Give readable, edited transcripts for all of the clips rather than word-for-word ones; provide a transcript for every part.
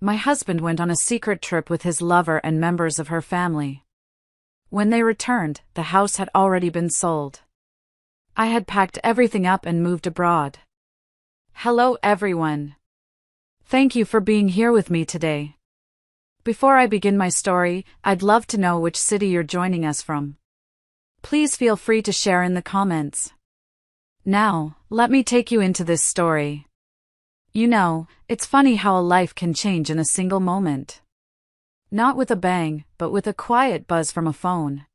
My husband went on a secret trip with his lover and members of her family. When they returned, the house had already been sold. I had packed everything up and moved abroad. Hello everyone. Thank you for being here with me today. Before I begin my story, I'd love to know which city you're joining us from. Please feel free to share in the comments. Now, let me take you into this story. You know, it's funny how a life can change in a single moment. Not with a bang, but with a quiet buzz from a phone.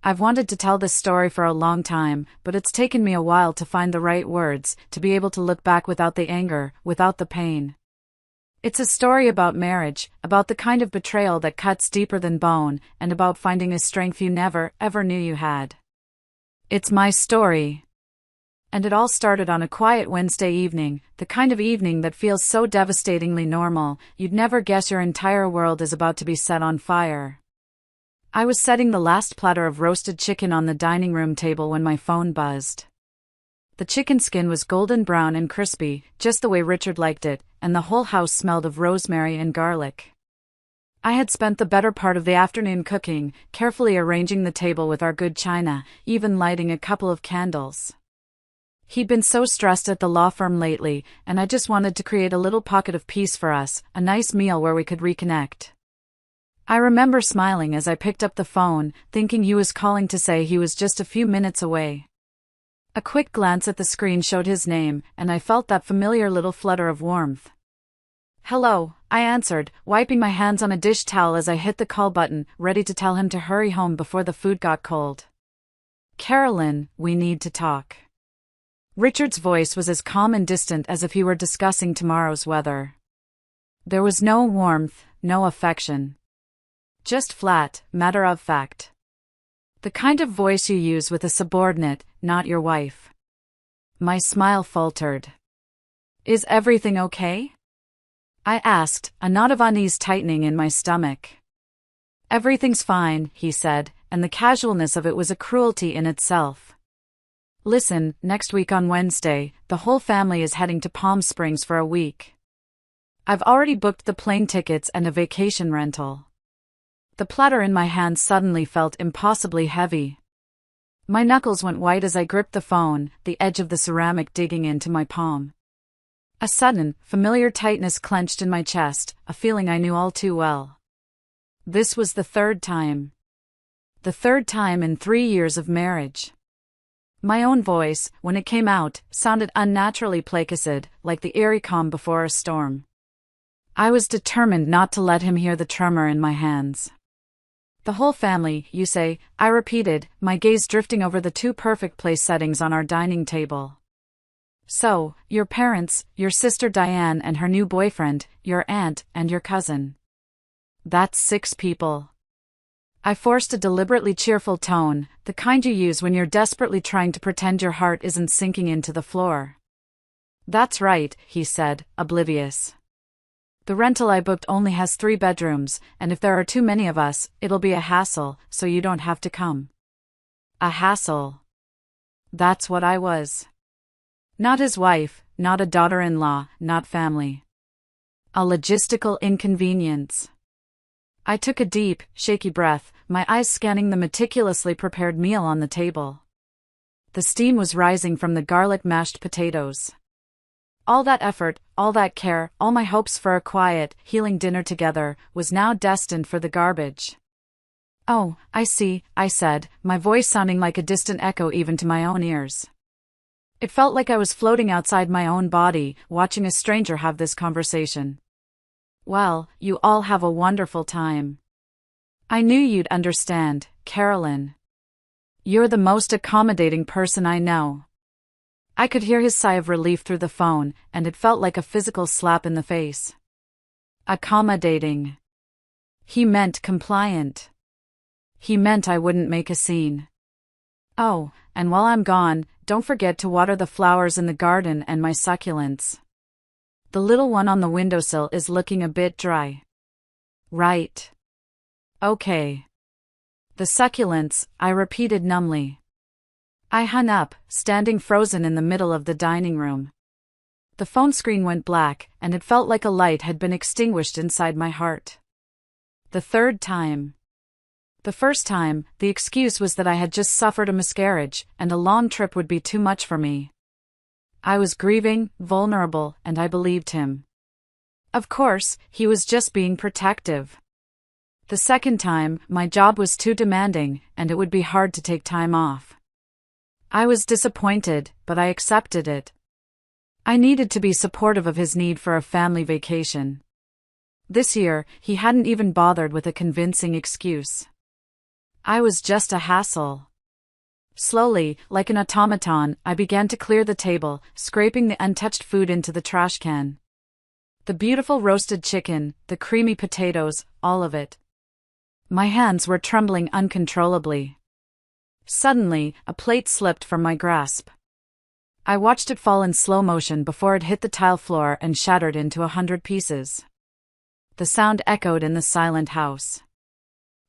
I've wanted to tell this story for a long time, but it's taken me a while to find the right words, to be able to look back without the anger, without the pain. It's a story about marriage, about the kind of betrayal that cuts deeper than bone, and about finding a strength you never, ever knew you had. It's my story. And it all started on a quiet Wednesday evening, the kind of evening that feels so devastatingly normal, you'd never guess your entire world is about to be set on fire. I was setting the last platter of roasted chicken on the dining room table when my phone buzzed. The chicken skin was golden brown and crispy, just the way Richard liked it, and the whole house smelled of rosemary and garlic. I had spent the better part of the afternoon cooking, carefully arranging the table with our good china, even lighting a couple of candles. He'd been so stressed at the law firm lately, and I just wanted to create a little pocket of peace for us, a nice meal where we could reconnect. I remember smiling as I picked up the phone, thinking he was calling to say he was just a few minutes away. A quick glance at the screen showed his name, and I felt that familiar little flutter of warmth. Hello, I answered, wiping my hands on a dish towel as I hit the call button, ready to tell him to hurry home before the food got cold. Carolyn, we need to talk. Richard's voice was as calm and distant as if he were discussing tomorrow's weather. There was no warmth, no affection. Just flat, matter of fact. The kind of voice you use with a subordinate, not your wife. My smile faltered. Is everything okay? I asked, a knot of unease tightening in my stomach. Everything's fine, he said, and the casualness of it was a cruelty in itself. Listen, next week on Wednesday, the whole family is heading to Palm Springs for a week. I've already booked the plane tickets and a vacation rental. The platter in my hand suddenly felt impossibly heavy. My knuckles went white as I gripped the phone, the edge of the ceramic digging into my palm. A sudden, familiar tightness clenched in my chest, a feeling I knew all too well. This was the third time. The third time in 3 years of marriage. My own voice, when it came out, sounded unnaturally placid, like the eerie calm before a storm. I was determined not to let him hear the tremor in my hands. The whole family, you say, I repeated, my gaze drifting over the two perfect place settings on our dining table. So, your parents, your sister Diane and her new boyfriend, your aunt, and your cousin. That's 6 people. I forced a deliberately cheerful tone, the kind you use when you're desperately trying to pretend your heart isn't sinking into the floor. That's right, he said, oblivious. The rental I booked only has 3 bedrooms, and if there are too many of us, it'll be a hassle, so you don't have to come. A hassle. That's what I was. Not his wife, not a daughter-in-law, not family. A logistical inconvenience. I took a deep, shaky breath, my eyes scanning the meticulously prepared meal on the table. The steam was rising from the garlic mashed potatoes. All that effort, all that care, all my hopes for a quiet, healing dinner together, was now destined for the garbage. Oh, I see, I said, my voice sounding like a distant echo even to my own ears. It felt like I was floating outside my own body, watching a stranger have this conversation. Well, you all have a wonderful time. I knew you'd understand, Carolyn. You're the most accommodating person I know. I could hear his sigh of relief through the phone, and it felt like a physical slap in the face. Accommodating. He meant compliant. He meant I wouldn't make a scene. Oh, and while I'm gone, don't forget to water the flowers in the garden and my succulents. The little one on the windowsill is looking a bit dry. Right. Okay. The succulents, I repeated numbly. I hung up, standing frozen in the middle of the dining room. The phone screen went black, and it felt like a light had been extinguished inside my heart. The third time. The first time, the excuse was that I had just suffered a miscarriage, and a long trip would be too much for me. I was grieving, vulnerable, and I believed him. Of course, he was just being protective. The second time, my job was too demanding, and it would be hard to take time off. I was disappointed, but I accepted it. I needed to be supportive of his need for a family vacation. This year, he hadn't even bothered with a convincing excuse. I was just a hassle. Slowly, like an automaton, I began to clear the table, scraping the untouched food into the trash can. The beautiful roasted chicken, the creamy potatoes, all of it. My hands were trembling uncontrollably. Suddenly, a plate slipped from my grasp. I watched it fall in slow motion before it hit the tile floor and shattered into 100 pieces. The sound echoed in the silent house.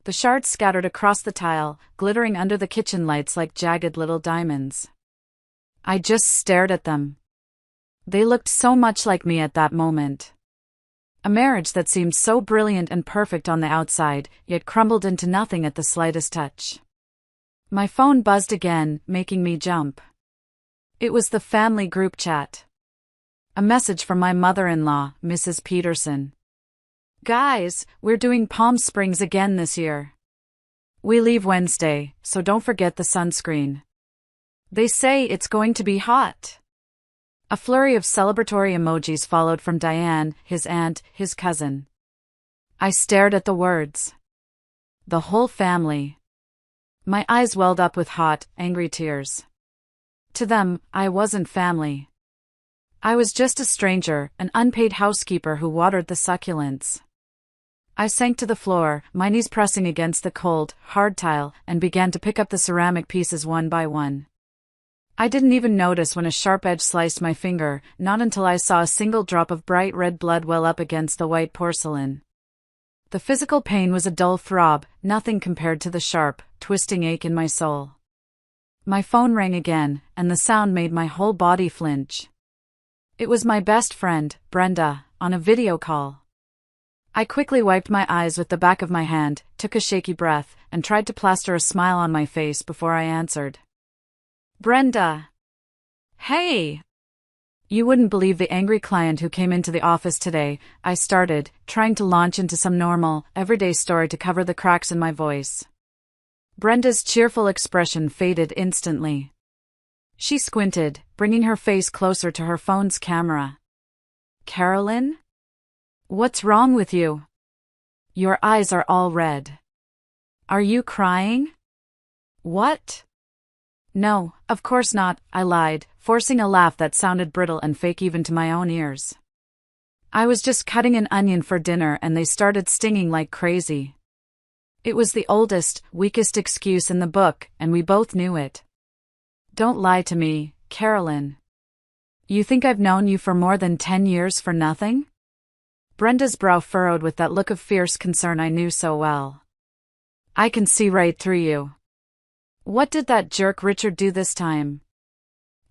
The shards scattered across the tile, glittering under the kitchen lights like jagged little diamonds. I just stared at them. They looked so much like me at that moment. A marriage that seemed so brilliant and perfect on the outside, yet crumbled into nothing at the slightest touch. My phone buzzed again, making me jump. It was the family group chat. A message from my mother-in-law, Mrs. Peterson. "Guys, we're doing Palm Springs again this year. We leave Wednesday, so don't forget the sunscreen. They say it's going to be hot." A flurry of celebratory emojis followed from Diane, his aunt, his cousin. I stared at the words. The whole family. My eyes welled up with hot, angry tears. To them, I wasn't family. I was just a stranger, an unpaid housekeeper who watered the succulents. I sank to the floor, my knees pressing against the cold, hard tile, and began to pick up the ceramic pieces one by one. I didn't even notice when a sharp edge sliced my finger, not until I saw a single drop of bright red blood well up against the white porcelain. The physical pain was a dull throb, nothing compared to the sharp, twisting ache in my soul. My phone rang again, and the sound made my whole body flinch. It was my best friend, Brenda, on a video call. I quickly wiped my eyes with the back of my hand, took a shaky breath, and tried to plaster a smile on my face before I answered. "Brenda. Hey. You wouldn't believe the angry client who came into the office today," I started, trying to launch into some normal, everyday story to cover the cracks in my voice. Brenda's cheerful expression faded instantly. She squinted, bringing her face closer to her phone's camera. "Carolyn? What's wrong with you? Your eyes are all red. Are you crying?" "What?" "No, of course not," I lied, forcing a laugh that sounded brittle and fake even to my own ears. "I was just cutting an onion for dinner and they started stinging like crazy." It was the oldest, weakest excuse in the book, and we both knew it. "Don't lie to me, Carolyn. You think I've known you for more than 10 years for nothing?" Brenda's brow furrowed with that look of fierce concern I knew so well. "I can see right through you. What did that jerk Richard do this time?"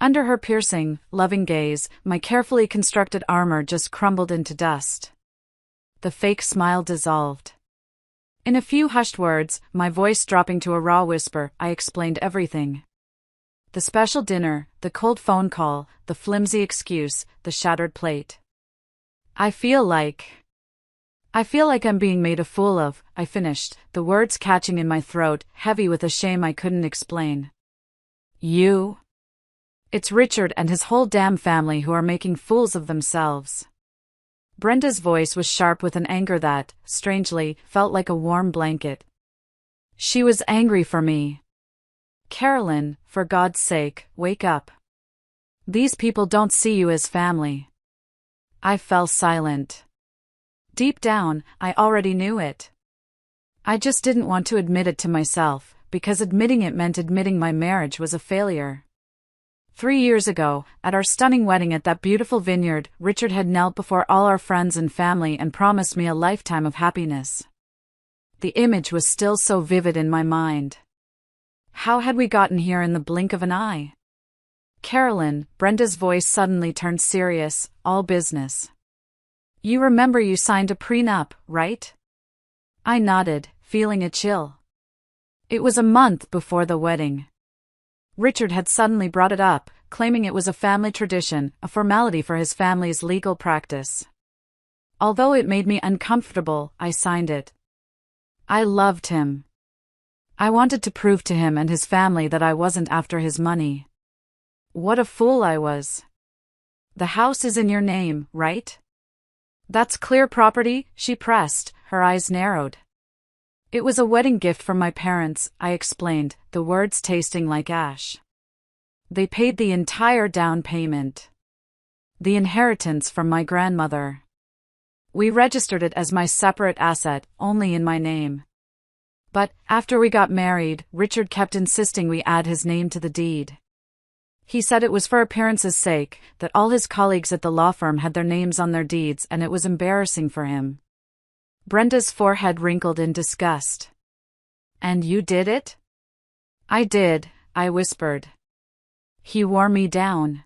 Under her piercing, loving gaze, my carefully constructed armor just crumbled into dust. The fake smile dissolved. In a few hushed words, my voice dropping to a raw whisper, I explained everything. The special dinner, the cold phone call, the flimsy excuse, the shattered plate. I feel like I'm being made a fool of," I finished, the words catching in my throat, heavy with a shame I couldn't explain. "You? It's Richard and his whole damn family who are making fools of themselves." Brenda's voice was sharp with an anger that, strangely, felt like a warm blanket. She was angry for me. "Carolyn, for God's sake, wake up. These people don't see you as family." I fell silent. Deep down, I already knew it. I just didn't want to admit it to myself, because admitting it meant admitting my marriage was a failure. 3 years ago, at our stunning wedding at that beautiful vineyard, Richard had knelt before all our friends and family and promised me a lifetime of happiness. The image was still so vivid in my mind. How had we gotten here in the blink of an eye? Carolyn, Brenda's voice suddenly turned serious, all business. You remember you signed a prenup, right? I nodded, feeling a chill. It was a month before the wedding. Richard had suddenly brought it up, claiming it was a family tradition, a formality for his family's legal practice. Although it made me uncomfortable, I signed it. I loved him. I wanted to prove to him and his family that I wasn't after his money. What a fool I was. The house is in your name, right? That's clear property, she pressed, her eyes narrowed. It was a wedding gift from my parents, I explained, the words tasting like ash. They paid the entire down payment. The inheritance from my grandmother. We registered it as my separate asset, only in my name. But, after we got married, Richard kept insisting we add his name to the deed. He said it was for appearance's sake, that all his colleagues at the law firm had their names on their deeds and it was embarrassing for him. Brenda's forehead wrinkled in disgust. And you did it? I did, I whispered. He wore me down.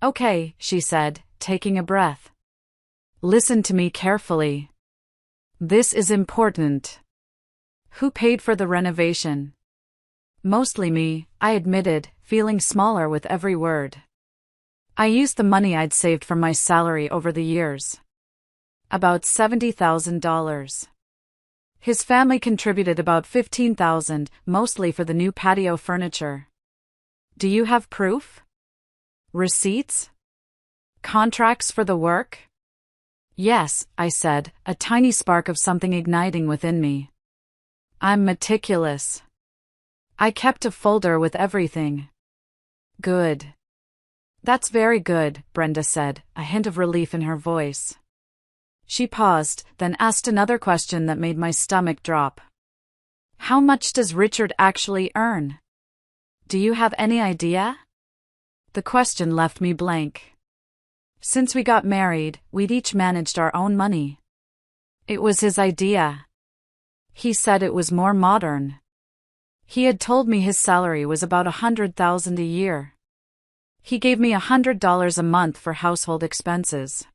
Okay, she said, taking a breath. Listen to me carefully. This is important. Who paid for the renovation? Mostly me, I admitted, feeling smaller with every word. I used the money I'd saved from my salary over the years. About $70,000. His family contributed about $15,000, mostly for the new patio furniture. Do you have proof? Receipts? Contracts for the work? Yes, I said, a tiny spark of something igniting within me. I'm meticulous. I kept a folder with everything. Good. That's very good, Brenda said, a hint of relief in her voice. She paused, then asked another question that made my stomach drop. How much does Richard actually earn? Do you have any idea? The question left me blank. Since we got married, we'd each managed our own money. It was his idea. He said it was more modern. He had told me his salary was about $100,000 a year. He gave me $100 a month for household expenses.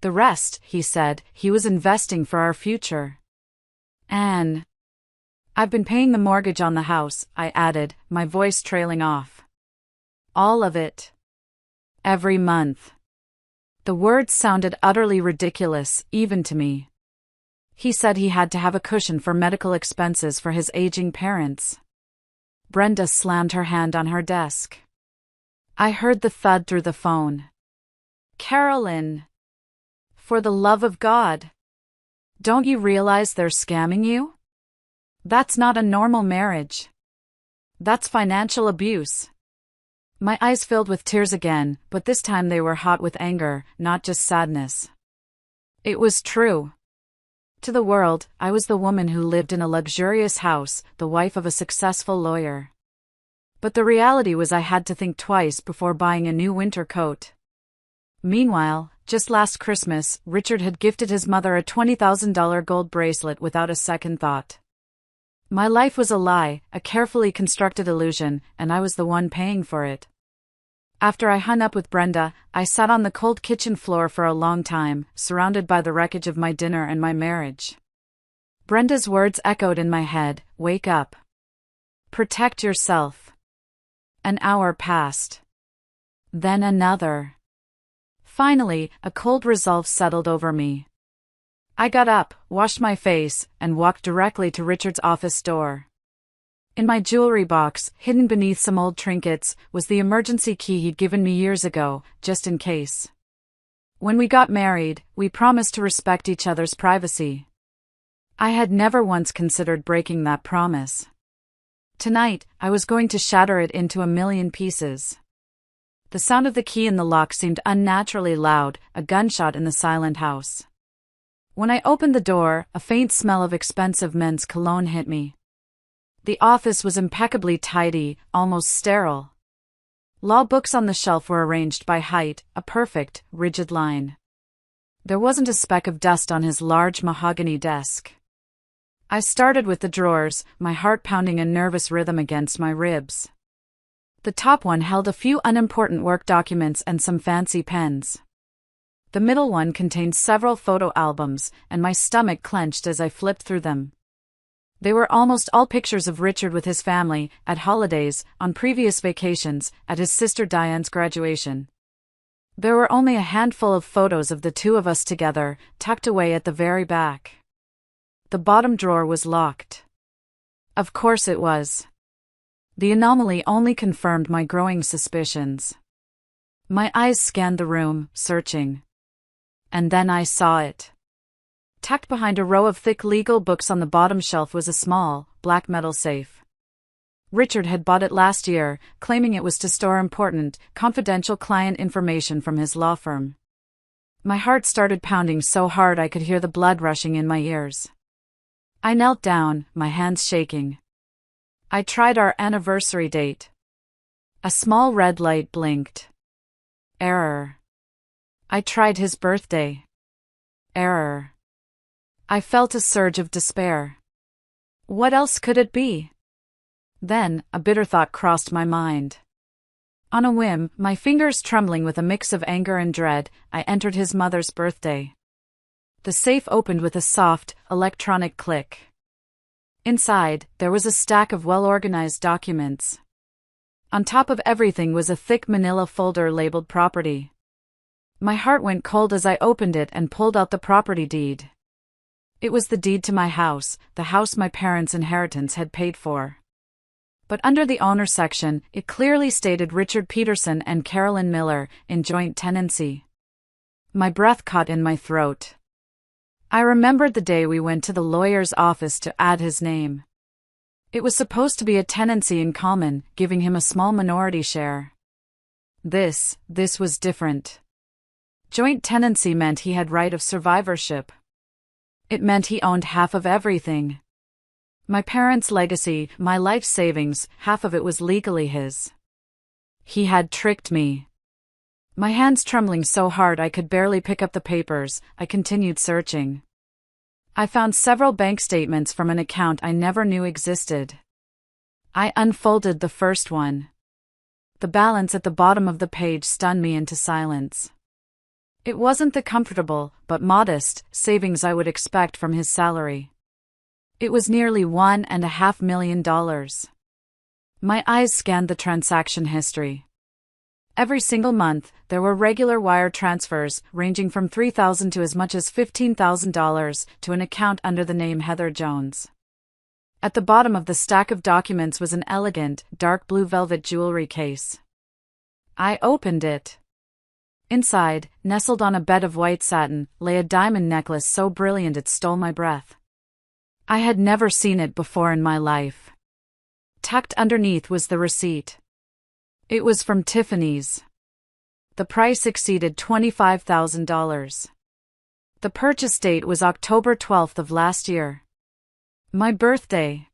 The rest, he said, he was investing for our future. Anne. I've been paying the mortgage on the house, I added, my voice trailing off. All of it. Every month. The words sounded utterly ridiculous, even to me. He said he had to have a cushion for medical expenses for his aging parents. Brenda slammed her hand on her desk. I heard the thud through the phone. Carolyn. For the love of God. Don't you realize they're scamming you? That's not a normal marriage. That's financial abuse. My eyes filled with tears again, but this time they were hot with anger, not just sadness. It was true. To the world, I was the woman who lived in a luxurious house, the wife of a successful lawyer. But the reality was I had to think twice before buying a new winter coat. Meanwhile, just last Christmas, Richard had gifted his mother a $20,000 gold bracelet without a second thought. My life was a lie, a carefully constructed illusion, and I was the one paying for it. After I hung up with Brenda, I sat on the cold kitchen floor for a long time, surrounded by the wreckage of my dinner and my marriage. Brenda's words echoed in my head, wake up. Protect yourself. An hour passed. Then another. Finally, a cold resolve settled over me. I got up, washed my face, and walked directly to Richard's office door. In my jewelry box, hidden beneath some old trinkets, was the emergency key he'd given me years ago, just in case. When we got married, we promised to respect each other's privacy. I had never once considered breaking that promise. Tonight, I was going to shatter it into a million pieces. The sound of the key in the lock seemed unnaturally loud, a gunshot in the silent house. When I opened the door, a faint smell of expensive men's cologne hit me. The office was impeccably tidy, almost sterile. Law books on the shelf were arranged by height, a perfect, rigid line. There wasn't a speck of dust on his large mahogany desk. I started with the drawers, my heart pounding a nervous rhythm against my ribs. The top one held a few unimportant work documents and some fancy pens. The middle one contained several photo albums, and my stomach clenched as I flipped through them. They were almost all pictures of Richard with his family, at holidays, on previous vacations, at his sister Diane's graduation. There were only a handful of photos of the two of us together, tucked away at the very back. The bottom drawer was locked. Of course it was. The anomaly only confirmed my growing suspicions. My eyes scanned the room, searching. And then I saw it. Tucked behind a row of thick legal books on the bottom shelf was a small, black metal safe. Richard had bought it last year, claiming it was to store important, confidential client information from his law firm. My heart started pounding so hard I could hear the blood rushing in my ears. I knelt down, my hands shaking. I tried our anniversary date. A small red light blinked. Error. I tried his birthday. Error. I felt a surge of despair. What else could it be? Then, a bitter thought crossed my mind. On a whim, my fingers trembling with a mix of anger and dread, I entered his mother's birthday. The safe opened with a soft, electronic click. Inside, there was a stack of well-organized documents. On top of everything was a thick manila folder labeled property. My heart went cold as I opened it and pulled out the property deed. It was the deed to my house, the house my parents' inheritance had paid for. But under the owner section, it clearly stated Richard Peterson and Carolyn Miller, in joint tenancy. My breath caught in my throat. I remembered the day we went to the lawyer's office to add his name. It was supposed to be a tenancy in common, giving him a small minority share. This was different. Joint tenancy meant he had right of survivorship. It meant he owned half of everything. My parents' legacy, my life savings, half of it was legally his. He had tricked me. My hands trembling so hard I could barely pick up the papers, I continued searching. I found several bank statements from an account I never knew existed. I unfolded the first one. The balance at the bottom of the page stunned me into silence. It wasn't the comfortable, but modest, savings I would expect from his salary. It was nearly $1.5 million. My eyes scanned the transaction history. Every single month, there were regular wire transfers, ranging from $3,000 to as much as $15,000, to an account under the name Heather Jones. At the bottom of the stack of documents was an elegant, dark blue velvet jewelry case. I opened it. Inside, nestled on a bed of white satin, lay a diamond necklace so brilliant it stole my breath. I had never seen it before in my life. Tucked underneath was the receipt. It was from Tiffany's. The price exceeded $25,000. The purchase date was October 12th of last year. My birthday.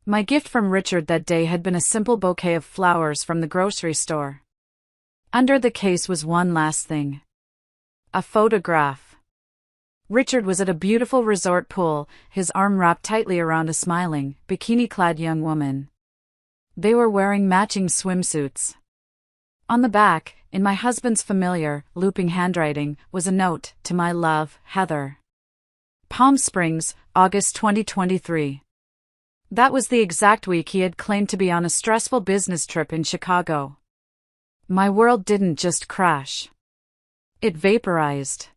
My gift from Richard that day had been a simple bouquet of flowers from the grocery store. Under the case was one last thing. A photograph. Richard was at a beautiful resort pool, his arm wrapped tightly around a smiling, bikini-clad young woman. They were wearing matching swimsuits. On the back, in my husband's familiar, looping handwriting, was a note, "To my love, Heather. Palm Springs, August 2023. That was the exact week he had claimed to be on a stressful business trip in Chicago. My world didn't just crash. It vaporized.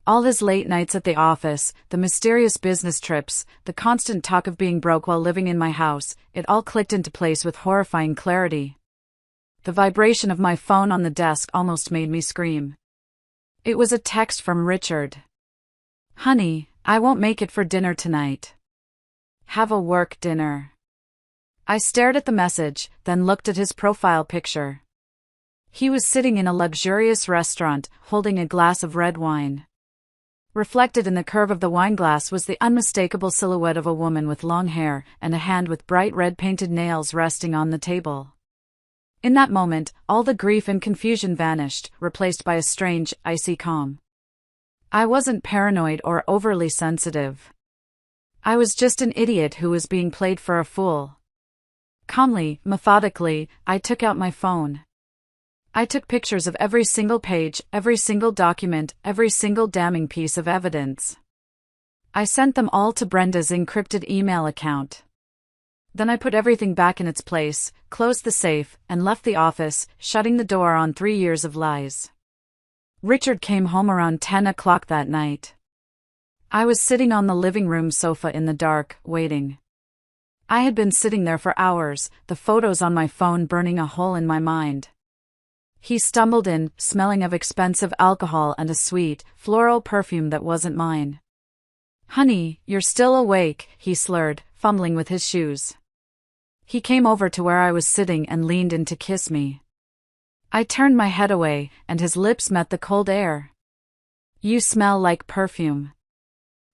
All his late nights at the office, the mysterious business trips, the constant talk of being broke while living in my house, it all clicked into place with horrifying clarity. The vibration of my phone on the desk almost made me scream. It was a text from Richard. "Honey, I won't make it for dinner tonight. Have a work dinner." I stared at the message, then looked at his profile picture. He was sitting in a luxurious restaurant, holding a glass of red wine. Reflected in the curve of the wineglass was the unmistakable silhouette of a woman with long hair and a hand with bright red painted nails resting on the table. In that moment, all the grief and confusion vanished, replaced by a strange, icy calm. I wasn't paranoid or overly sensitive. I was just an idiot who was being played for a fool. Calmly, methodically, I took out my phone. I took pictures of every single page, every single document, every single damning piece of evidence. I sent them all to Brenda's encrypted email account. Then I put everything back in its place, closed the safe, and left the office, shutting the door on 3 years of lies. Richard came home around 10 o'clock that night. I was sitting on the living room sofa in the dark, waiting. I had been sitting there for hours, the photos on my phone burning a hole in my mind. He stumbled in, smelling of expensive alcohol and a sweet, floral perfume that wasn't mine. "Honey, you're still awake," he slurred, fumbling with his shoes. He came over to where I was sitting and leaned in to kiss me. I turned my head away, and his lips met the cold air. "You smell like perfume."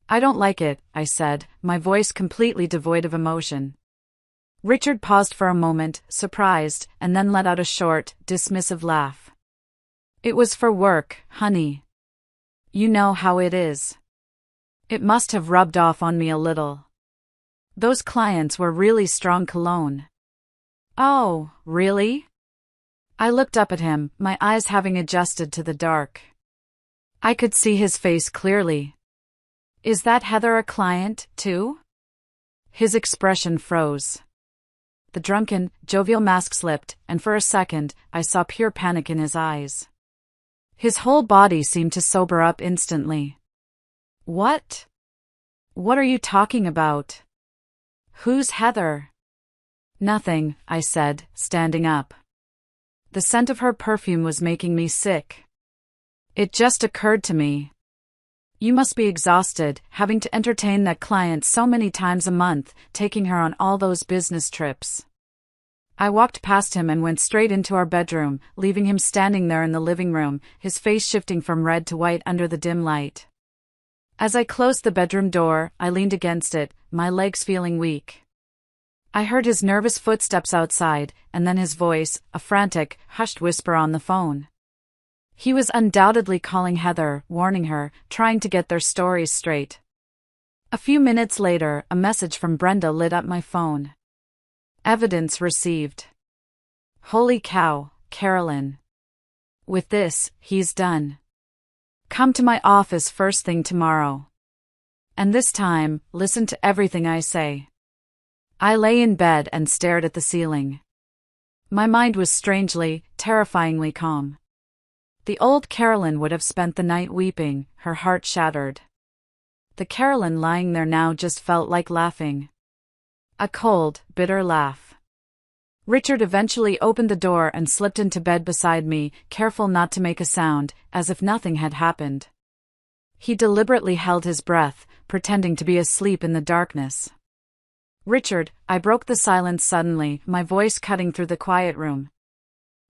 "I don't like it," I said, my voice completely devoid of emotion. Richard paused for a moment, surprised, and then let out a short, dismissive laugh. "It was for work, honey. You know how it is." It must have rubbed off on me a little. Those clients were really strong cologne. "Oh, really?" I looked up at him, my eyes having adjusted to the dark. I could see his face clearly. "Is that Heather a client, too?" His expression froze. The drunken, jovial mask slipped, and for a second, I saw pure panic in his eyes. His whole body seemed to sober up instantly. "What? What are you talking about? Who's Heather?" "Nothing," I said, standing up. The scent of her perfume was making me sick. It just occurred to me. You must be exhausted, having to entertain that client so many times a month, taking her on all those business trips. I walked past him and went straight into our bedroom, leaving him standing there in the living room, his face shifting from red to white under the dim light. As I closed the bedroom door, I leaned against it, my legs feeling weak. I heard his nervous footsteps outside, and then his voice, a frantic, hushed whisper on the phone. He was undoubtedly calling Heather, warning her, trying to get their stories straight. A few minutes later, a message from Brenda lit up my phone. "Evidence received. Holy cow, Carolyn. With this, he's done. Come to my office first thing tomorrow. And this time, listen to everything I say." I lay in bed and stared at the ceiling. My mind was strangely, terrifyingly calm. The old Carolyn would have spent the night weeping, her heart shattered. The Carolyn lying there now just felt like laughing. A cold, bitter laugh. Richard eventually opened the door and slipped into bed beside me, careful not to make a sound, as if nothing had happened. He deliberately held his breath, pretending to be asleep in the darkness. "Richard," I broke the silence suddenly, my voice cutting through the quiet room.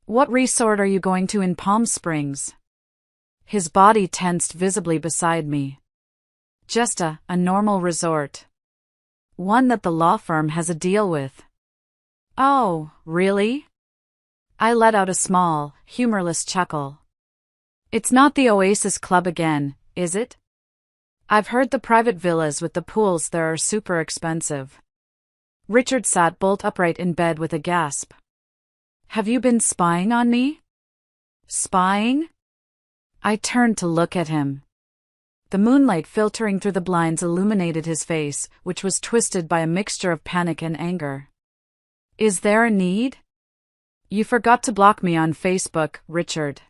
"What resort are you going to in Palm Springs?" His body tensed visibly beside me. "Just a normal resort. One that the law firm has a deal with." "Oh, really?" I let out a small, humorless chuckle. "It's not the Oasis Club again, is it? I've heard the private villas with the pools there are super expensive." Richard sat bolt upright in bed with a gasp. "Have you been spying on me?" "Spying?" I turned to look at him. The moonlight filtering through the blinds illuminated his face, which was twisted by a mixture of panic and anger. "Is there a need?" "You forgot to block me on Facebook, Richard.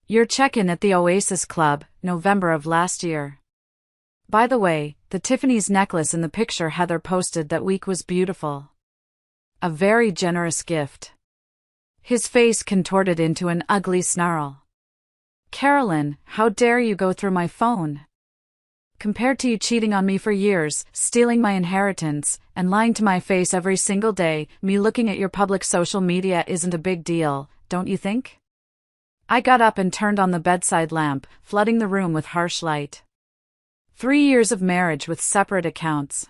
Your check-in at the Oasis Club, November of last year. By the way, the Tiffany's necklace in the picture Heather posted that week was beautiful. A very generous gift." His face contorted into an ugly snarl. "Carolyn, how dare you go through my phone? Compared to you cheating on me for years, stealing my inheritance, and lying to my face every single day, me looking at your public social media isn't a big deal, don't you think?" I got up and turned on the bedside lamp, flooding the room with harsh light. 3 years of marriage with separate accounts.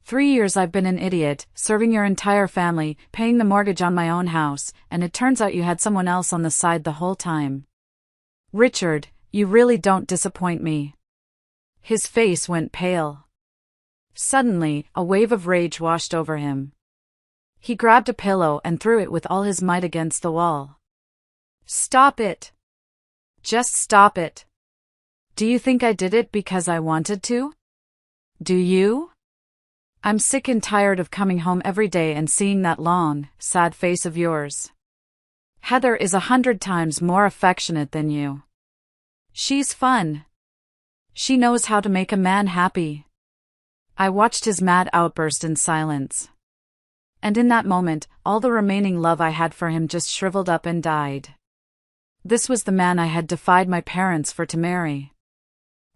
3 years I've been an idiot, serving your entire family, paying the mortgage on my own house, and it turns out you had someone else on the side the whole time. Richard, you really don't disappoint me. His face went pale. Suddenly, a wave of rage washed over him. He grabbed a pillow and threw it with all his might against the wall. Stop it! Just stop it! Do you think I did it because I wanted to? Do you? I'm sick and tired of coming home every day and seeing that long, sad face of yours. Heather is 100 times more affectionate than you. She's fun. She knows how to make a man happy. I watched his mad outburst in silence. And in that moment, all the remaining love I had for him just shriveled up and died. This was the man I had defied my parents for to marry.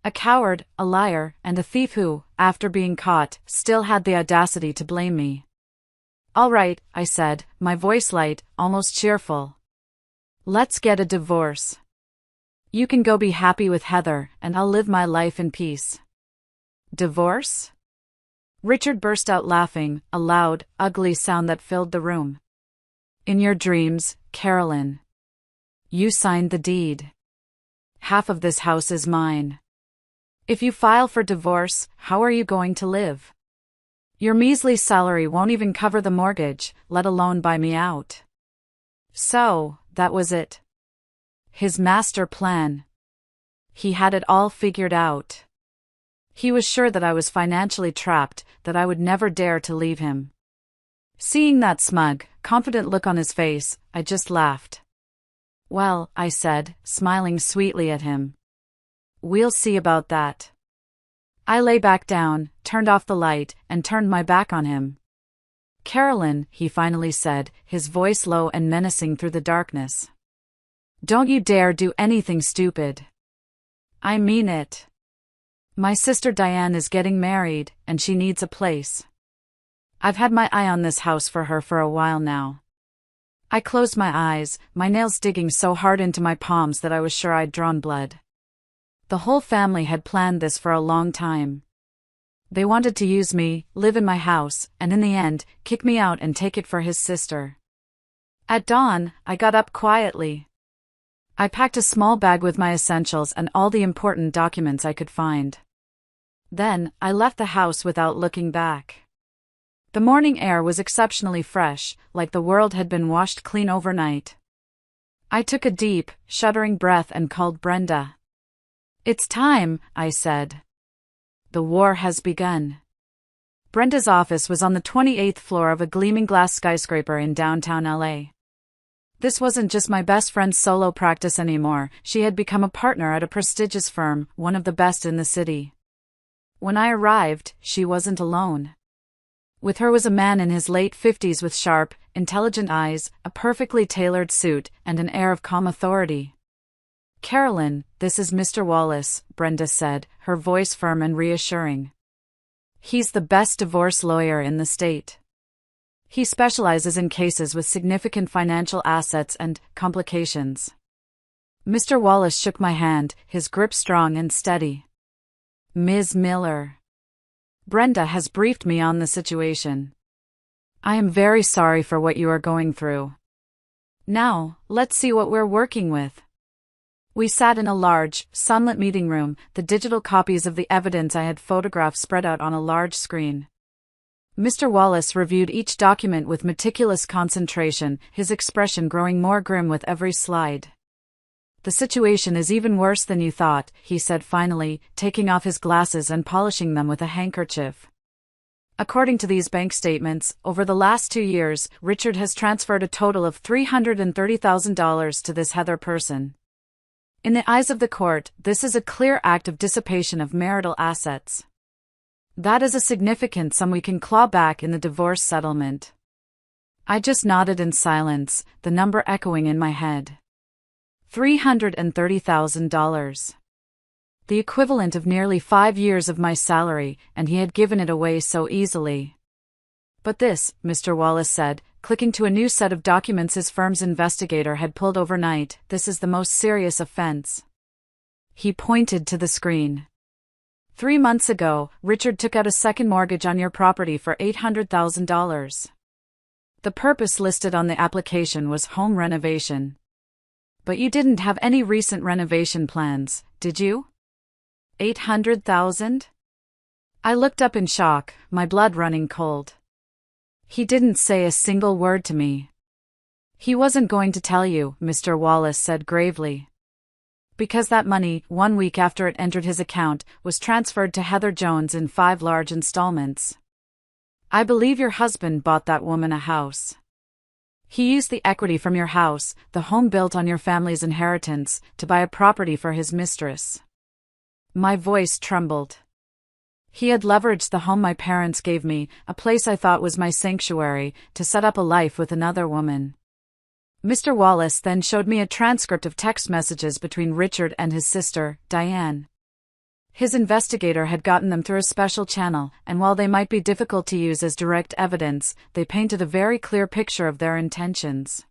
A coward, a liar, and a thief who, after being caught, still had the audacity to blame me. All right, I said, my voice light, almost cheerful. Let's get a divorce. You can go be happy with Heather, and I'll live my life in peace. Divorce? Richard burst out laughing, a loud, ugly sound that filled the room. In your dreams, Carolyn. You signed the deed. Half of this house is mine. If you file for divorce, how are you going to live? Your measly salary won't even cover the mortgage, let alone buy me out. So, that was it. His master plan. He had it all figured out. He was sure that I was financially trapped, that I would never dare to leave him. Seeing that smug, confident look on his face, I just laughed. Well, I said, smiling sweetly at him. We'll see about that. I lay back down, turned off the light, and turned my back on him. Carolyn, he finally said, his voice low and menacing through the darkness. Don't you dare do anything stupid. I mean it. My sister Diane is getting married, and she needs a place. I've had my eye on this house for her for a while now. I closed my eyes, my nails digging so hard into my palms that I was sure I'd drawn blood. The whole family had planned this for a long time. They wanted to use me, live in my house, and in the end, kick me out and take it for his sister. At dawn, I got up quietly. I packed a small bag with my essentials and all the important documents I could find. Then, I left the house without looking back. The morning air was exceptionally fresh, like the world had been washed clean overnight. I took a deep, shuddering breath and called Brenda. It's time, I said. The war has begun. Brenda's office was on the 28th floor of a gleaming glass skyscraper in downtown LA. This wasn't just my best friend's solo practice anymore, she had become a partner at a prestigious firm, one of the best in the city. When I arrived, she wasn't alone. With her was a man in his late 50s with sharp, intelligent eyes, a perfectly tailored suit, and an air of calm authority. Carolyn, this is Mr. Wallace, Brenda said, her voice firm and reassuring. He's the best divorce lawyer in the state. He specializes in cases with significant financial assets and complications. Mr. Wallace shook my hand, his grip strong and steady. Ms. Miller. Brenda has briefed me on the situation. I am very sorry for what you are going through. Now, let's see what we're working with. We sat in a large, sunlit meeting room, the digital copies of the evidence I had photographed spread out on a large screen. Mr. Wallace reviewed each document with meticulous concentration, his expression growing more grim with every slide. The situation is even worse than you thought, he said finally, taking off his glasses and polishing them with a handkerchief. According to these bank statements, over the last 2 years, Richard has transferred a total of $330,000 to this Heather person. In the eyes of the court, this is a clear act of dissipation of marital assets. That is a significant sum we can claw back in the divorce settlement. I just nodded in silence, the number echoing in my head. $330,000. The equivalent of nearly 5 years of my salary, and he had given it away so easily. But this, Mr. Wallace said, clicking to a new set of documents his firm's investigator had pulled overnight, this is the most serious offense. He pointed to the screen. 3 months ago, Richard took out a second mortgage on your property for $800,000. The purpose listed on the application was home renovation. But you didn't have any recent renovation plans, did you? $800,000? I looked up in shock, my blood running cold. He didn't say a single word to me. He wasn't going to tell you, Mr. Wallace said gravely. Because that money, 1 week after it entered his account, was transferred to Heather Jones in 5 large installments. I believe your husband bought that woman a house. He used the equity from your house, the home built on your family's inheritance, to buy a property for his mistress. My voice trembled. He had leveraged the home my parents gave me, a place I thought was my sanctuary, to set up a life with another woman. Mr. Wallace then showed me a transcript of text messages between Richard and his sister, Diane. His investigator had gotten them through a special channel, and while they might be difficult to use as direct evidence, they painted a very clear picture of their intentions.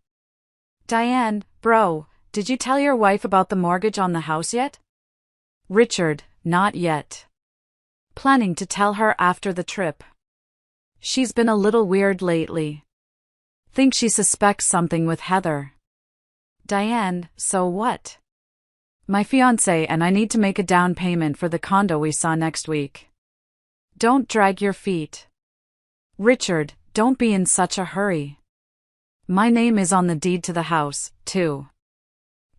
Diane, bro, did you tell your wife about the mortgage on the house yet? Richard, not yet. Planning to tell her after the trip. She's been a little weird lately. Think she suspects something with Heather. Diane, so what? My fiancé and I need to make a down payment for the condo we saw next week. Don't drag your feet. Richard, don't be in such a hurry. My name is on the deed to the house, too.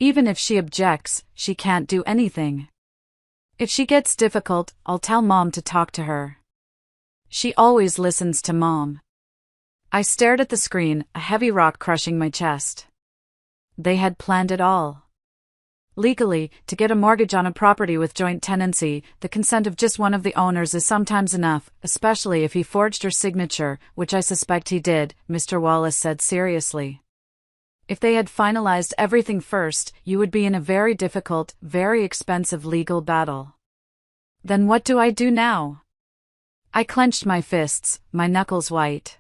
Even if she objects, she can't do anything. If she gets difficult, I'll tell Mom to talk to her. She always listens to Mom. I stared at the screen, a heavy rock crushing my chest. They had planned it all. Legally, to get a mortgage on a property with joint tenancy, the consent of just one of the owners is sometimes enough, especially if he forged your signature, which I suspect he did, Mr. Wallace said seriously. If they had finalized everything first, you would be in a very difficult, very expensive legal battle. Then what do I do now? I clenched my fists, my knuckles white.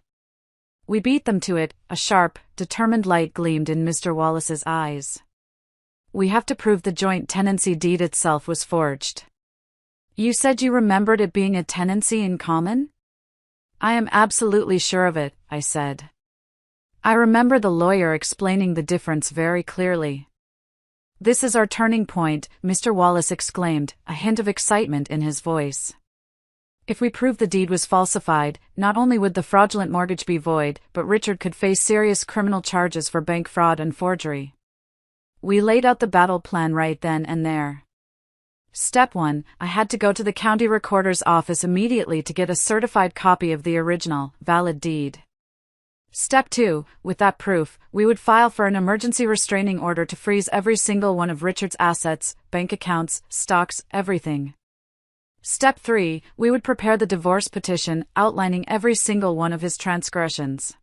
We beat them to it, a sharp, determined light gleamed in Mr. Wallace's eyes. We have to prove the joint tenancy deed itself was forged. You said you remembered it being a tenancy in common? I am absolutely sure of it, I said. I remember the lawyer explaining the difference very clearly. This is our turning point, Mr. Wallace exclaimed, a hint of excitement in his voice. If we prove the deed was falsified, not only would the fraudulent mortgage be void, but Richard could face serious criminal charges for bank fraud and forgery. We laid out the battle plan right then and there. Step 1, I had to go to the county recorder's office immediately to get a certified copy of the original, valid deed. Step 2, with that proof, we would file for an emergency restraining order to freeze every single one of Richard's assets, bank accounts, stocks, everything. Step 3, we would prepare the divorce petition, outlining every single one of his transgressions.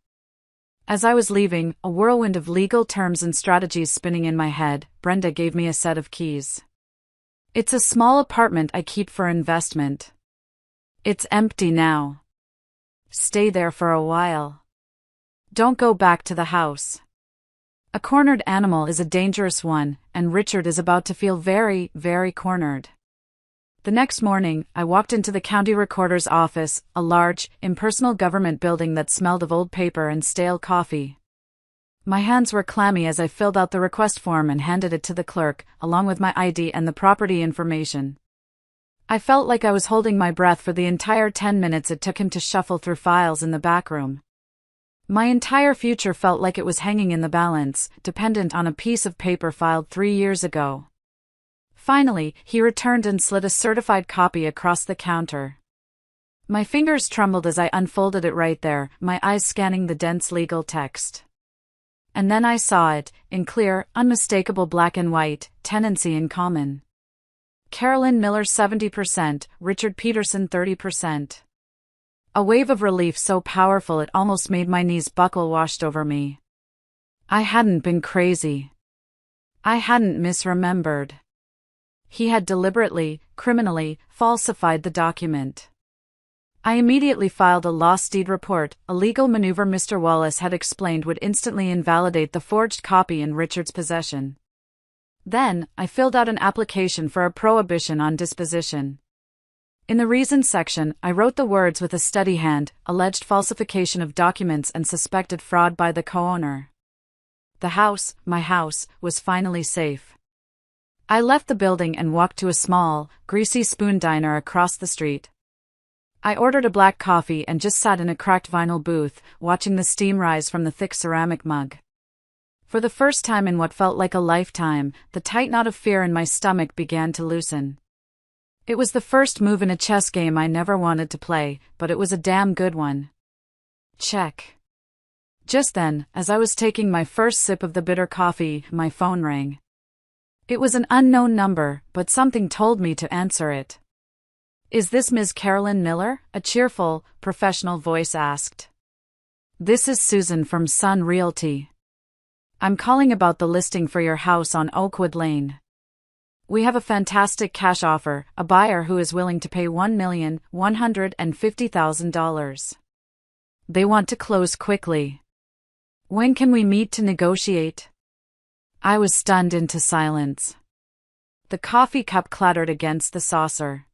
As I was leaving, a whirlwind of legal terms and strategies spinning in my head, Brenda gave me a set of keys. It's a small apartment I keep for investment. It's empty now. Stay there for a while. Don't go back to the house. A cornered animal is a dangerous one, and Richard is about to feel very, very cornered. The next morning, I walked into the county recorder's office, a large, impersonal government building that smelled of old paper and stale coffee. My hands were clammy as I filled out the request form and handed it to the clerk, along with my ID and the property information. I felt like I was holding my breath for the entire 10 minutes it took him to shuffle through files in the back room. My entire future felt like it was hanging in the balance, dependent on a piece of paper filed 3 years ago. Finally, he returned and slid a certified copy across the counter. My fingers trembled as I unfolded it right there, my eyes scanning the dense legal text. And then I saw it, in clear, unmistakable black and white, tenancy in common. Carolyn Miller 70%, Richard Peterson 30%. A wave of relief so powerful it almost made my knees buckle washed over me. I hadn't been crazy. I hadn't misremembered. He had deliberately, criminally, falsified the document. I immediately filed a lost deed report, a legal maneuver Mr. Wallace had explained would instantly invalidate the forged copy in Richard's possession. Then, I filled out an application for a prohibition on disposition. In the reasons section, I wrote the words with a steady hand, alleged falsification of documents and suspected fraud by the co-owner. The house, my house, was finally safe. I left the building and walked to a small, greasy spoon diner across the street. I ordered a black coffee and just sat in a cracked vinyl booth, watching the steam rise from the thick ceramic mug. For the first time in what felt like a lifetime, the tight knot of fear in my stomach began to loosen. It was the first move in a chess game I never wanted to play, but it was a damn good one. Check. Just then, as I was taking my first sip of the bitter coffee, my phone rang. It was an unknown number, but something told me to answer it. "Is this Ms. Carolyn Miller?" a cheerful, professional voice asked. "This is Susan from Sun Realty. I'm calling about the listing for your house on Oakwood Lane. We have a fantastic cash offer, a buyer who is willing to pay $1,150,000. They want to close quickly. When can we meet to negotiate?" I was stunned into silence. The coffee cup clattered against the saucer.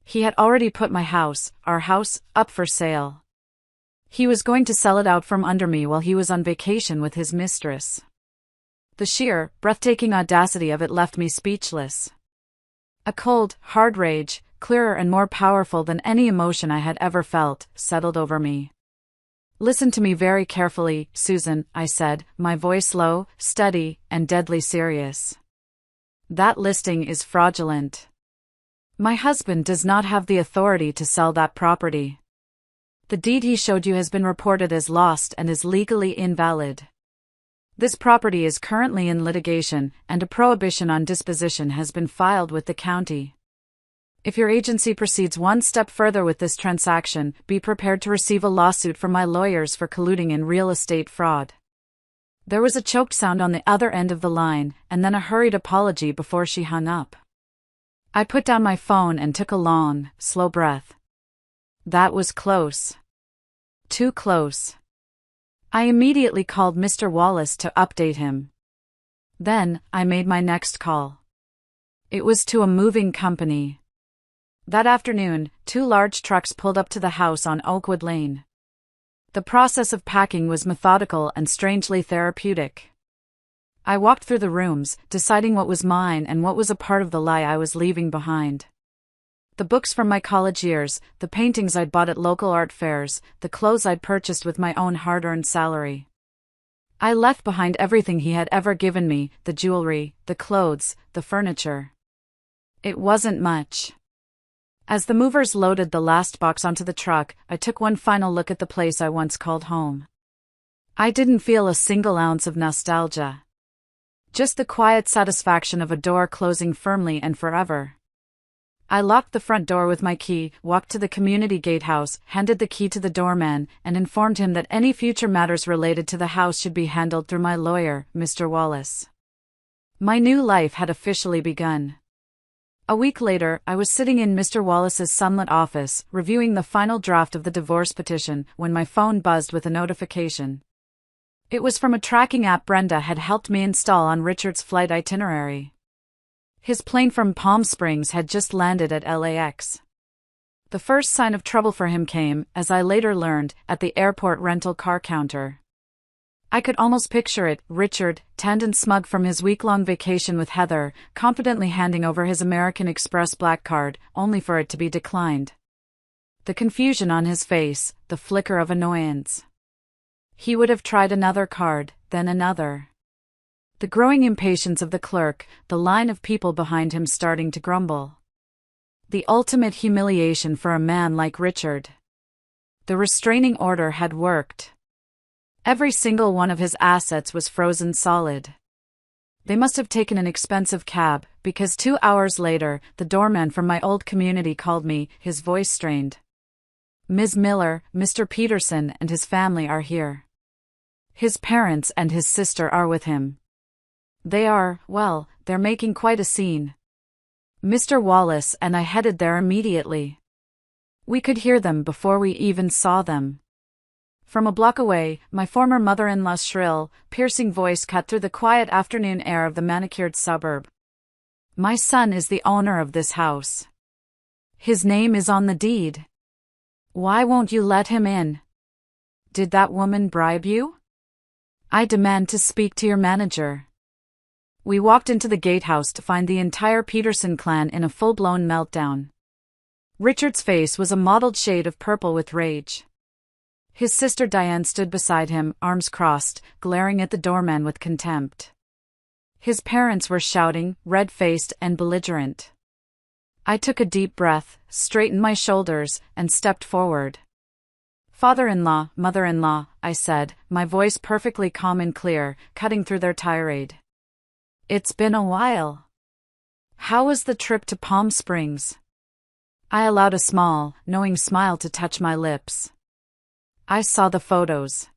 He had already put our house, up for sale. He was going to sell it out from under me while he was on vacation with his mistress. The sheer, breathtaking audacity of it left me speechless. A cold, hard rage, clearer and more powerful than any emotion I had ever felt, settled over me. "Listen to me very carefully, Susan," I said, my voice low, steady, and deadly serious. "That listing is fraudulent. My husband does not have the authority to sell that property. The deed he showed you has been reported as lost and is legally invalid. This property is currently in litigation, and a prohibition on disposition has been filed with the county. If your agency proceeds one step further with this transaction, be prepared to receive a lawsuit from my lawyers for colluding in real estate fraud." There was a choked sound on the other end of the line, and then a hurried apology before she hung up. I put down my phone and took a long, slow breath. That was close. Too close. I immediately called Mr. Wallace to update him. Then, I made my next call. It was to a moving company. That afternoon, 2 large trucks pulled up to the house on Oakwood Lane. The process of packing was methodical and strangely therapeutic. I walked through the rooms, deciding what was mine and what was a part of the lie I was leaving behind. The books from my college years, the paintings I'd bought at local art fairs, the clothes I'd purchased with my own hard-earned salary. I left behind everything he had ever given me, the jewelry, the clothes, the furniture. It wasn't much. As the movers loaded the last box onto the truck, I took one final look at the place I once called home. I didn't feel a single ounce of nostalgia. Just the quiet satisfaction of a door closing firmly and forever. I locked the front door with my key, walked to the community gatehouse, handed the key to the doorman, and informed him that any future matters related to the house should be handled through my lawyer, Mr. Wallace. My new life had officially begun. A week later, I was sitting in Mr. Wallace's sunlit office, reviewing the final draft of the divorce petition, when my phone buzzed with a notification. It was from a tracking app Brenda had helped me install on Richard's flight itinerary. His plane from Palm Springs had just landed at LAX. The first sign of trouble for him came, as I later learned, at the airport rental car counter. I could almost picture it, Richard, tanned and smug from his week-long vacation with Heather, confidently handing over his American Express black card, only for it to be declined. The confusion on his face, the flicker of annoyance. He would have tried another card, then another. The growing impatience of the clerk, the line of people behind him starting to grumble. The ultimate humiliation for a man like Richard. The restraining order had worked. Every single one of his assets was frozen solid. They must have taken an expensive cab, because 2 hours later, the doorman from my old community called me, his voice strained. "Ms. Miller, Mr. Peterson and his family are here. His parents and his sister are with him. They're making quite a scene." Mr. Wallace and I headed there immediately. We could hear them before we even saw them. From a block away, my former mother-in-law's shrill, piercing voice cut through the quiet afternoon air of the manicured suburb. "My son is the owner of this house. His name is on the deed. Why won't you let him in? Did that woman bribe you? I demand to speak to your manager." We walked into the gatehouse to find the entire Peterson clan in a full-blown meltdown. Richard's face was a mottled shade of purple with rage. His sister Diane stood beside him, arms crossed, glaring at the doorman with contempt. His parents were shouting, red-faced and belligerent. I took a deep breath, straightened my shoulders, and stepped forward. "Father-in-law, mother-in-law," I said, my voice perfectly calm and clear, cutting through their tirade. "It's been a while. How was the trip to Palm Springs?" I allowed a small, knowing smile to touch my lips. I saw the photos.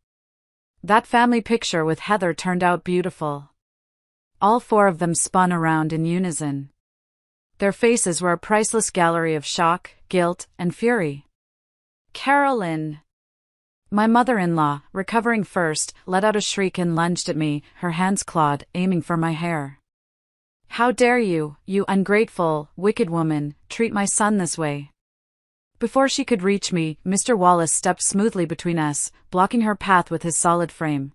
That family picture with Heather turned out beautiful. All four of them spun around in unison. Their faces were a priceless gallery of shock, guilt, and fury. "Carolyn!" My mother-in-law, recovering first, let out a shriek and lunged at me, her hands clawed, aiming for my hair. "How dare you, you ungrateful, wicked woman, treat my son this way?" Before she could reach me, Mr. Wallace stepped smoothly between us, blocking her path with his solid frame.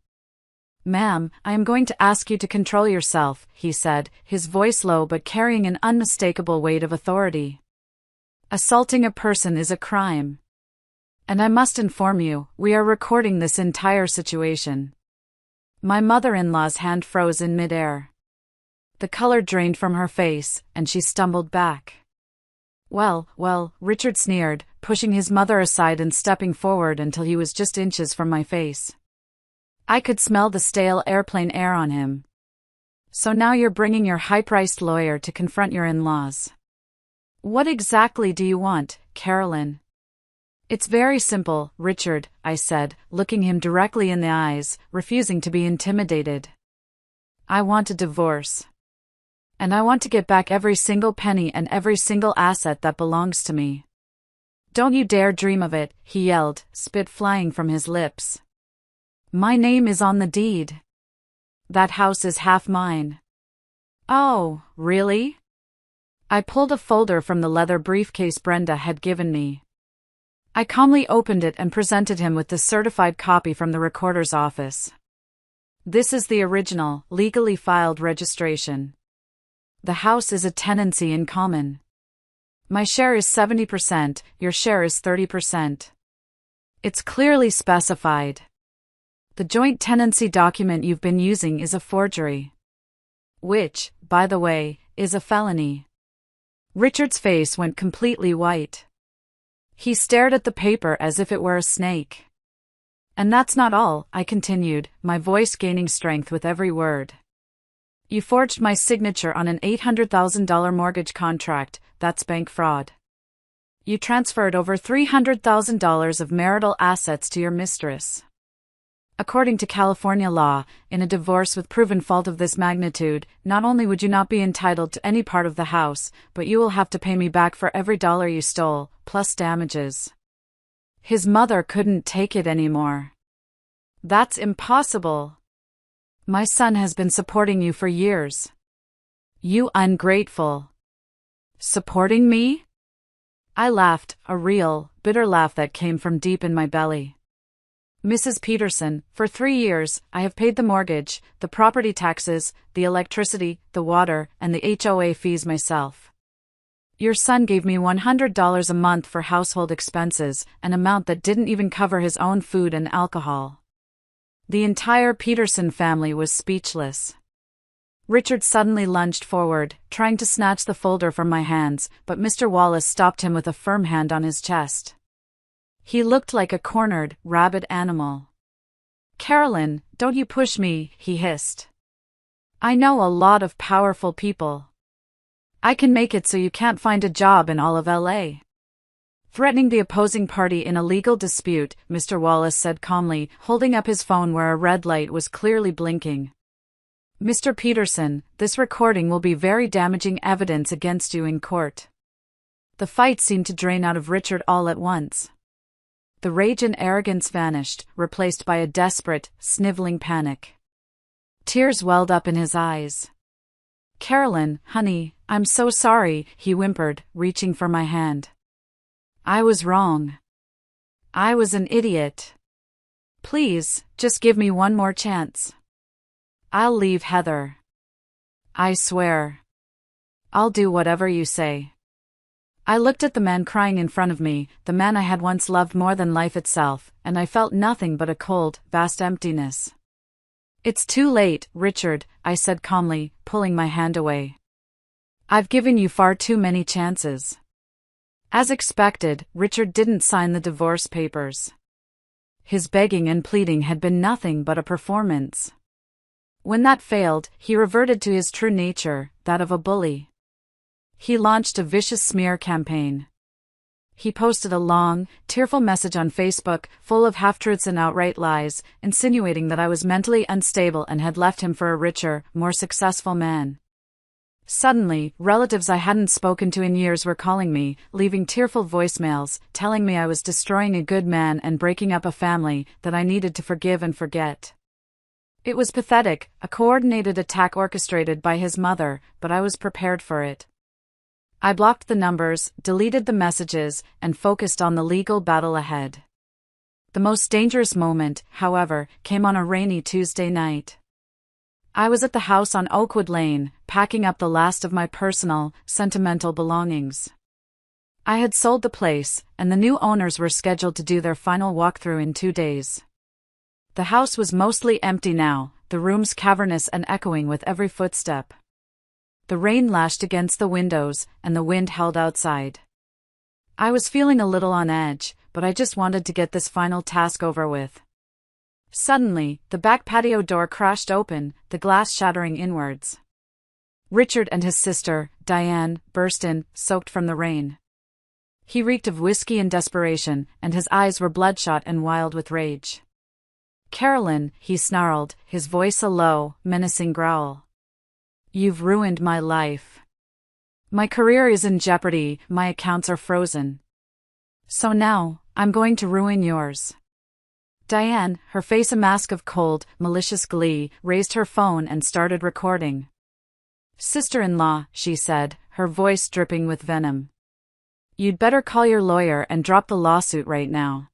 "Ma'am, I am going to ask you to control yourself," he said, his voice low but carrying an unmistakable weight of authority. "Assaulting a person is a crime. And I must inform you, we are recording this entire situation." My mother-in-law's hand froze in midair. The color drained from her face, and she stumbled back. Well, Richard sneered, pushing his mother aside and stepping forward until he was just inches from my face. I could smell the stale airplane air on him. "So now you're bringing your high-priced lawyer to confront your in-laws. What exactly do you want, Carolyn?" "It's very simple, Richard," I said, looking him directly in the eyes, refusing to be intimidated. "I want a divorce. And I want to get back every single penny and every single asset that belongs to me." "Don't you dare dream of it," he yelled, spit flying from his lips. "My name is on the deed. That house is half mine." "Oh, really?" I pulled a folder from the leather briefcase Brenda had given me. I calmly opened it and presented him with the certified copy from the recorder's office. "This is the original, legally filed registration. The house is a tenancy in common. My share is 70%, your share is 30%. It's clearly specified. The joint tenancy document you've been using is a forgery. Which, by the way, is a felony." Richard's face went completely white. He stared at the paper as if it were a snake. "And that's not all," I continued, my voice gaining strength with every word. "You forged my signature on an $800,000 mortgage contract, that's bank fraud. You transferred over $300,000 of marital assets to your mistress. According to California law, in a divorce with proven fault of this magnitude, not only would you not be entitled to any part of the house, but you will have to pay me back for every dollar you stole, plus damages." His mother couldn't take it anymore. "That's impossible. My son has been supporting you for years. You ungrateful." "Supporting me?" I laughed, a real, bitter laugh that came from deep in my belly. "Mrs. Peterson, for 3 years, I have paid the mortgage, the property taxes, the electricity, the water, and the HOA fees myself. Your son gave me $100 a month for household expenses, an amount that didn't even cover his own food and alcohol." The entire Peterson family was speechless. Richard suddenly lunged forward, trying to snatch the folder from my hands, but Mr. Wallace stopped him with a firm hand on his chest. He looked like a cornered, rabid animal. "Carolyn, don't you push me," he hissed. "I know a lot of powerful people. I can make it so you can't find a job in all of LA." Threatening the opposing party in a legal dispute, Mr. Wallace said calmly, holding up his phone where a red light was clearly blinking. "Mr. Peterson, this recording will be very damaging evidence against you in court." The fight seemed to drain out of Richard all at once. The rage and arrogance vanished, replaced by a desperate, sniveling panic. Tears welled up in his eyes. "Carolyn, honey, I'm so sorry," he whimpered, reaching for my hand. "I was wrong. I was an idiot. Please, just give me one more chance. I'll leave Heather. I swear. I'll do whatever you say." I looked at the man crying in front of me, the man I had once loved more than life itself, and I felt nothing but a cold, vast emptiness. "It's too late, Richard," I said calmly, pulling my hand away. "I've given you far too many chances." As expected, Richard didn't sign the divorce papers. His begging and pleading had been nothing but a performance. When that failed, he reverted to his true nature, that of a bully. He launched a vicious smear campaign. He posted a long, tearful message on Facebook, full of half-truths and outright lies, insinuating that I was mentally unstable and had left him for a richer, more successful man. Suddenly, relatives I hadn't spoken to in years were calling me, leaving tearful voicemails, telling me I was destroying a good man and breaking up a family that I needed to forgive and forget. It was pathetic, a coordinated attack orchestrated by his mother, but I was prepared for it. I blocked the numbers, deleted the messages, and focused on the legal battle ahead. The most dangerous moment, however, came on a rainy Tuesday night. I was at the house on Oakwood Lane, packing up the last of my personal, sentimental belongings. I had sold the place, and the new owners were scheduled to do their final walkthrough in 2 days. The house was mostly empty now, the rooms cavernous and echoing with every footstep. The rain lashed against the windows, and the wind howled outside. I was feeling a little on edge, but I just wanted to get this final task over with. Suddenly, the back patio door crashed open, the glass shattering inwards. Richard and his sister, Diane, burst in, soaked from the rain. He reeked of whiskey and desperation, and his eyes were bloodshot and wild with rage. "Carolyn," he snarled, his voice a low, menacing growl. "You've ruined my life. My career is in jeopardy, my accounts are frozen. So now, I'm going to ruin yours." Diane, her face a mask of cold, malicious glee, raised her phone and started recording. "Sister-in-law," she said, her voice dripping with venom. "You'd better call your lawyer and drop the lawsuit right now.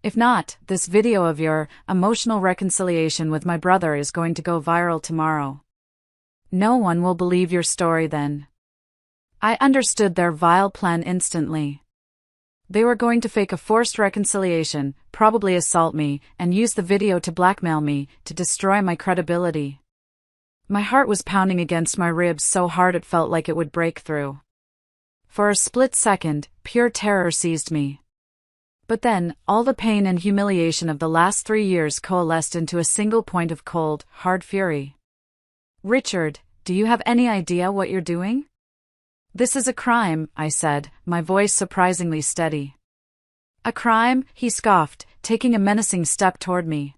If not, this video of your emotional reconciliation with my brother is going to go viral tomorrow. No one will believe your story then." I understood their vile plan instantly. They were going to fake a forced reconciliation, probably assault me, and use the video to blackmail me, to destroy my credibility. My heart was pounding against my ribs so hard it felt like it would break through. For a split second, pure terror seized me. But then, all the pain and humiliation of the last 3 years coalesced into a single point of cold, hard fury. "Richard, do you have any idea what you're doing?" "This is a crime," I said, my voice surprisingly steady. "A crime?" he scoffed, taking a menacing step toward me.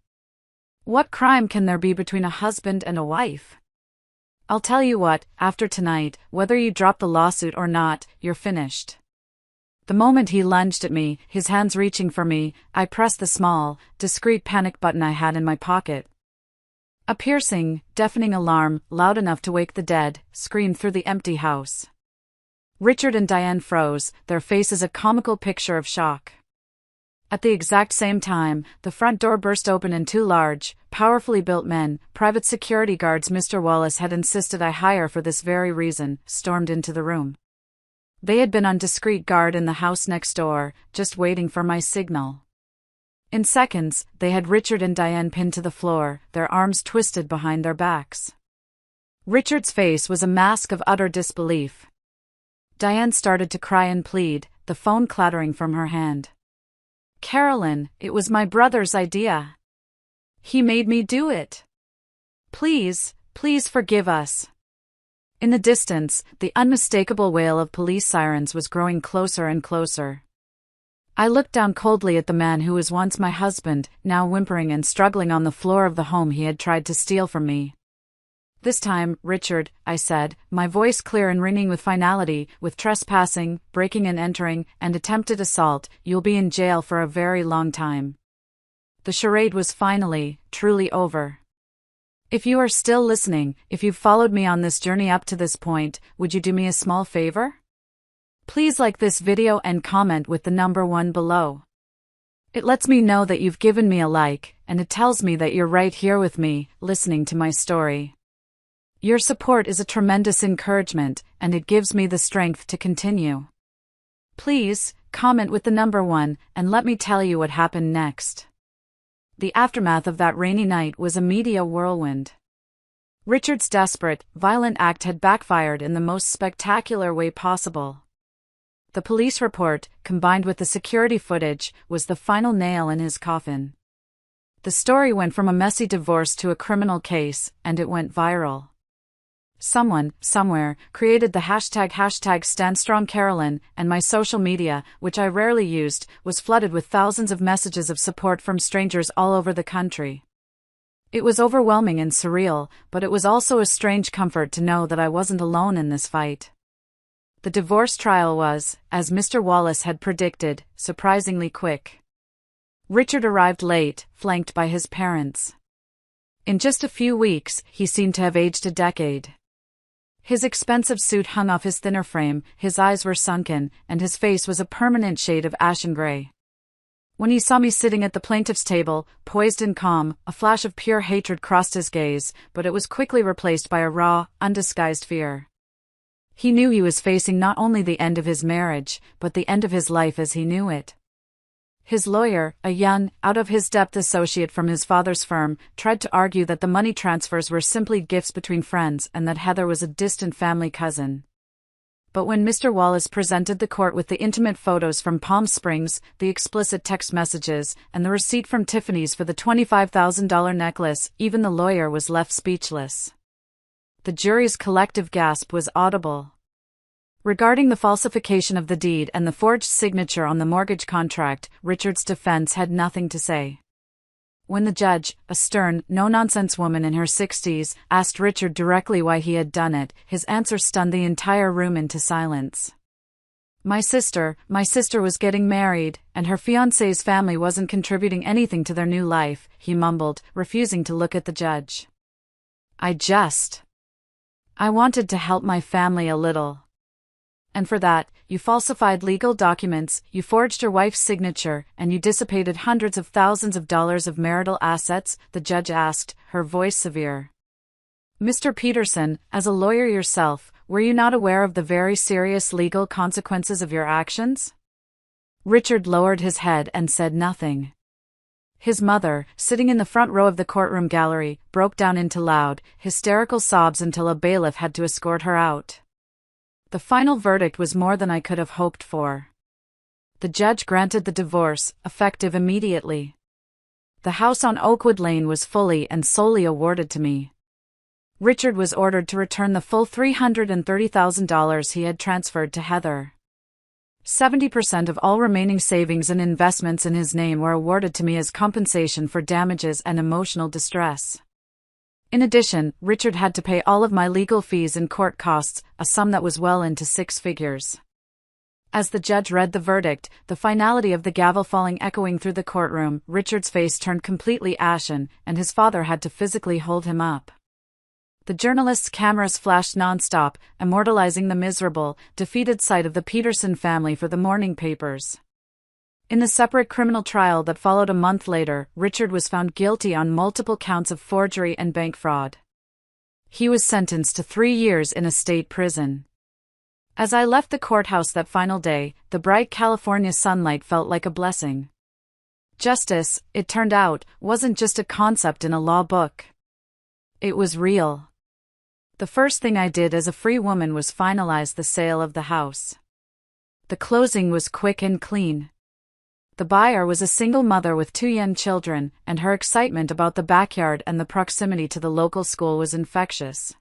"What crime can there be between a husband and a wife? I'll tell you what, after tonight, whether you drop the lawsuit or not, you're finished." The moment he lunged at me, his hands reaching for me, I pressed the small, discreet panic button I had in my pocket. A piercing, deafening alarm, loud enough to wake the dead, screamed through the empty house. Richard and Diane froze, their faces a comical picture of shock. At the exact same time, the front door burst open and 2 large, powerfully built men, private security guards Mr. Wallace had insisted I hire for this very reason, stormed into the room. They had been on discreet guard in the house next door, just waiting for my signal. In seconds, they had Richard and Diane pinned to the floor, their arms twisted behind their backs. Richard's face was a mask of utter disbelief. Diane started to cry and plead, the phone clattering from her hand. "Carolyn, it was my brother's idea. He made me do it. Please, please forgive us." In the distance, the unmistakable wail of police sirens was growing closer and closer. I looked down coldly at the man who was once my husband, now whimpering and struggling on the floor of the home he had tried to steal from me. "This time, Richard," I said, my voice clear and ringing with finality, "with trespassing, breaking and entering, and attempted assault, you'll be in jail for a very long time." The charade was finally, truly over. If you are still listening, if you've followed me on this journey up to this point, would you do me a small favor? Please like this video and comment with the number 1 below. It lets me know that you've given me a like, and it tells me that you're right here with me, listening to my story. Your support is a tremendous encouragement, and it gives me the strength to continue. Please, comment with the number 1, and let me tell you what happened next. The aftermath of that rainy night was a media whirlwind. Richard's desperate, violent act had backfired in the most spectacular way possible. The police report, combined with the security footage, was the final nail in his coffin. The story went from a messy divorce to a criminal case, and it went viral. Someone, somewhere, created the hashtag #StandStrongCarolyn, and my social media, which I rarely used, was flooded with thousands of messages of support from strangers all over the country. It was overwhelming and surreal, but it was also a strange comfort to know that I wasn't alone in this fight. The divorce trial was, as Mr. Wallace had predicted, surprisingly quick. Richard arrived late, flanked by his parents. In just a few weeks, he seemed to have aged a decade. His expensive suit hung off his thinner frame, his eyes were sunken, and his face was a permanent shade of ashen gray. When he saw me sitting at the plaintiff's table, poised and calm, a flash of pure hatred crossed his gaze, but it was quickly replaced by a raw, undisguised fear. He knew he was facing not only the end of his marriage, but the end of his life as he knew it. His lawyer, a young, out-of-his-depth associate from his father's firm, tried to argue that the money transfers were simply gifts between friends and that Heather was a distant family cousin. But when Mr. Wallace presented the court with the intimate photos from Palm Springs, the explicit text messages, and the receipt from Tiffany's for the $25,000 necklace, even the lawyer was left speechless. The jury's collective gasp was audible. Regarding the falsification of the deed and the forged signature on the mortgage contract, Richard's defense had nothing to say. When the judge, a stern, no-nonsense woman in her 60s, asked Richard directly why he had done it, his answer stunned the entire room into silence. My sister was getting married, and her fiancé's family wasn't contributing anything to their new life," he mumbled, refusing to look at the judge. I wanted to help my family a little. And for that, you falsified legal documents, you forged your wife's signature, and you dissipated hundreds of thousands of dollars of marital assets, the judge asked, her voice severe. Mr. Peterson, as a lawyer yourself, were you not aware of the very serious legal consequences of your actions? Richard lowered his head and said nothing. His mother, sitting in the front row of the courtroom gallery, broke down into loud, hysterical sobs until a bailiff had to escort her out. The final verdict was more than I could have hoped for. The judge granted the divorce, effective immediately. The house on Oakwood Lane was fully and solely awarded to me. Richard was ordered to return the full $330,000 he had transferred to Heather. 70% of all remaining savings and investments in his name were awarded to me as compensation for damages and emotional distress. In addition, Richard had to pay all of my legal fees and court costs, a sum that was well into 6 figures. As the judge read the verdict, the finality of the gavel falling echoing through the courtroom, Richard's face turned completely ashen, and his father had to physically hold him up. The journalists' cameras flashed non-stop, immortalizing the miserable, defeated sight of the Peterson family for the morning papers. In the separate criminal trial that followed a month later, Richard was found guilty on multiple counts of forgery and bank fraud. He was sentenced to 3 years in a state prison. As I left the courthouse that final day, the bright California sunlight felt like a blessing. Justice, it turned out, wasn't just a concept in a law book. It was real. The first thing I did as a free woman was finalize the sale of the house. The closing was quick and clean. The buyer was a single mother with 2 young children, and her excitement about the backyard and the proximity to the local school was infectious.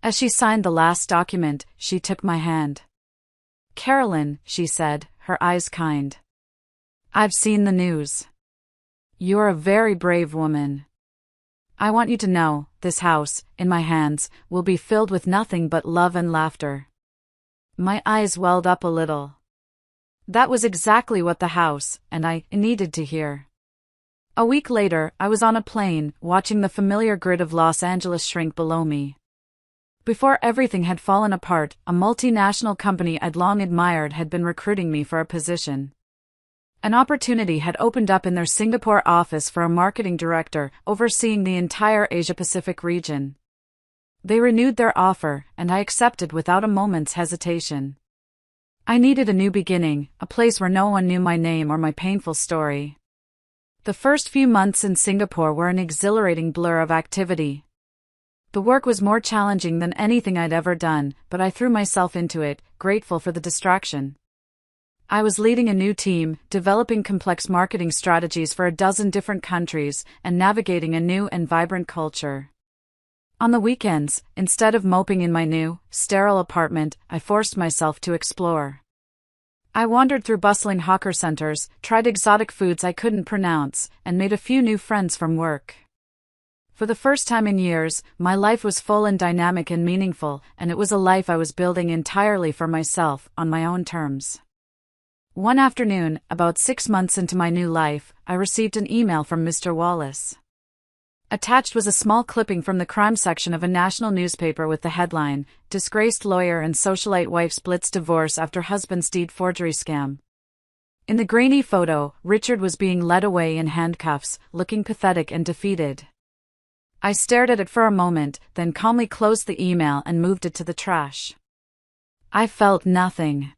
As she signed the last document, she took my hand. "Carolyn," she said, her eyes kind. "I've seen the news. You're a very brave woman. I want you to know, this house, in my hands, will be filled with nothing but love and laughter." My eyes welled up a little. That was exactly what the house, and I, needed to hear. A week later, I was on a plane, watching the familiar grid of Los Angeles shrink below me. Before everything had fallen apart, a multinational company I'd long admired had been recruiting me for a position. An opportunity had opened up in their Singapore office for a marketing director, overseeing the entire Asia-Pacific region. They renewed their offer, and I accepted without a moment's hesitation. I needed a new beginning, a place where no one knew my name or my painful story. The first few months in Singapore were an exhilarating blur of activity. The work was more challenging than anything I'd ever done, but I threw myself into it, grateful for the distraction. I was leading a new team, developing complex marketing strategies for a dozen different countries, and navigating a new and vibrant culture. On the weekends, instead of moping in my new, sterile apartment, I forced myself to explore. I wandered through bustling hawker centers, tried exotic foods I couldn't pronounce, and made a few new friends from work. For the first time in years, my life was full and dynamic and meaningful, and it was a life I was building entirely for myself, on my own terms. One afternoon, about 6 months into my new life, I received an email from Mr. Wallace. Attached was a small clipping from the crime section of a national newspaper with the headline, "Disgraced Lawyer and Socialite Wife Splits Divorce After Husband's Deed Forgery Scam." In the grainy photo, Richard was being led away in handcuffs, looking pathetic and defeated. I stared at it for a moment, then calmly closed the email and moved it to the trash. I felt nothing.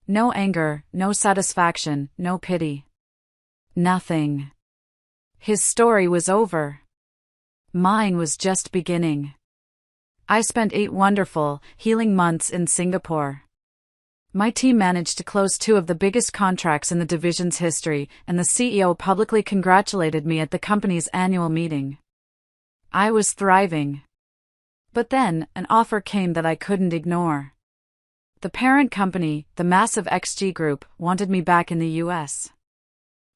No anger, no satisfaction, no pity. Nothing. His story was over. Mine was just beginning. I spent 8 wonderful, healing months in Singapore. My team managed to close 2 of the biggest contracts in the division's history, and the CEO publicly congratulated me at the company's annual meeting. I was thriving. But then, an offer came that I couldn't ignore. The parent company, the massive XG Group, wanted me back in the US.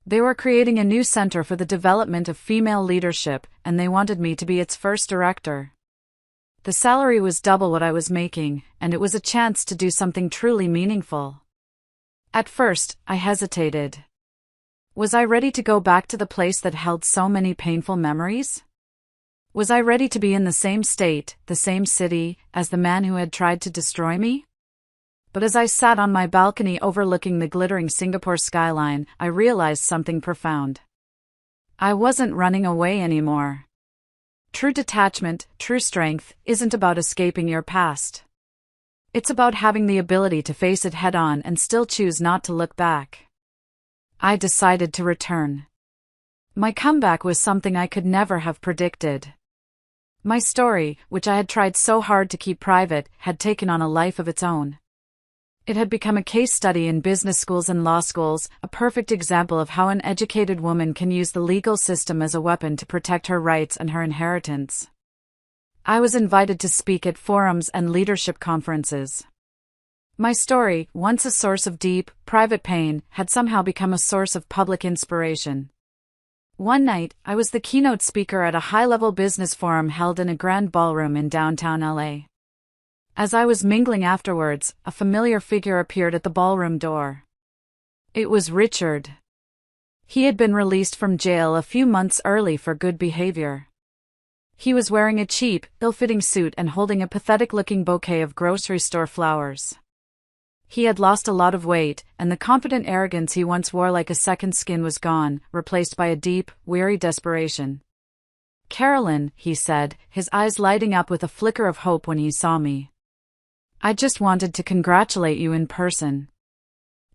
They were creating a new center for the development of female leadership, and they wanted me to be its first director. The salary was double what I was making, and it was a chance to do something truly meaningful. At first, I hesitated. Was I ready to go back to the place that held so many painful memories? Was I ready to be in the same state, the same city, as the man who had tried to destroy me? But as I sat on my balcony overlooking the glittering Singapore skyline, I realized something profound. I wasn't running away anymore. True detachment, true strength, isn't about escaping your past. It's about having the ability to face it head-on and still choose not to look back. I decided to return. My comeback was something I could never have predicted. My story, which I had tried so hard to keep private, had taken on a life of its own. It had become a case study in business schools and law schools, a perfect example of how an educated woman can use the legal system as a weapon to protect her rights and her inheritance. I was invited to speak at forums and leadership conferences. My story, once a source of deep, private pain, had somehow become a source of public inspiration. One night, I was the keynote speaker at a high-level business forum held in a grand ballroom in downtown LA. As I was mingling afterwards, a familiar figure appeared at the ballroom door. It was Richard. He had been released from jail a few months early for good behavior. He was wearing a cheap, ill-fitting suit and holding a pathetic-looking bouquet of grocery store flowers. He had lost a lot of weight, and the confident arrogance he once wore like a second skin was gone, replaced by a deep, weary desperation. "Carolyn," he said, his eyes lighting up with a flicker of hope when he saw me. "I just wanted to congratulate you in person.